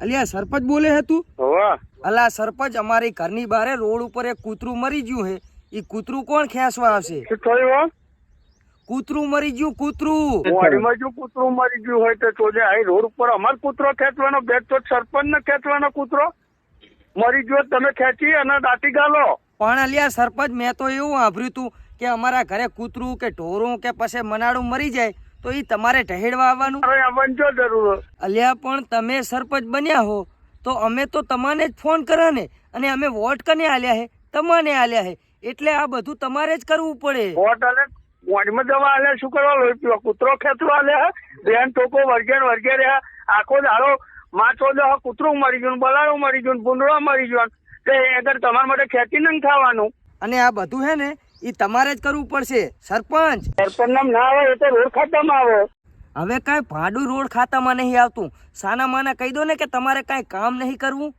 અલ્યા સરપંચ બોલે હે તું? હોવા અલા સરપંચ, અમારી ઘરની બારે રોડ ઉપર એક કૂતરું મરી ગયું હે. ઈ કૂતરું કોણ ખેંચવા આવશે? શું થયું? કૂતરું મરી ગયું, કૂતરું. વાડીમાં જો કૂતરું મરી ગયું હોય તો જોજે આ રોડ ઉપર અમાર કૂતરો ખેંચવાનો બેટ તો સરપંચ ને ખેંચવાનો કૂતરો મરી ગયો તમે ખેંચી અને દાટી ગાલો. પણ અલ્યા સરપંચ, મેં તો એવું સાંભળ્યું તું કે અમારા ઘરે કૂતરું કે ઢોરું કે પછી મનાડું મરી જાય તો ઈ તમારે ટહેડવા આવવાનું. અરે આવવાની જો જરૂર. અલ્યા પણ તમે સરપંચ બન્યા હો તો અમે તો તમને જ ફોન કરે ને, અને અમે વોટ કને આલ્યા હે? તમને આલ્યા હે, એટલે આ બધું તમારે જ કરવું પડે. વોટ આલે વાડીમાં જવા આલે શું કરવા લોહી પીવા? કૂતરો ખેંચવા આલે બેન ટોકો વર્ગે રહ્યા આખો દાડો માછો જો કૂતરું મરી ગયું, બલાડું મરી ગયું, ભૂંડળો મરી ગયો તે અગર તમારા માટે ખેંચી નહીં ખાવાનું. અને આ બધું હે ને ઈ તમારે જ કરવું પડશે સરપંચ. સરપંચ નામ ના આવે એ તો રોડ ખાતામાં આવે. હવે કાંઈ ભાડું રોડ ખાતામાં નહીં આવતું. સાના માના કહી દો ને કે તમારે કાંઈ કામ નહીં કરવું.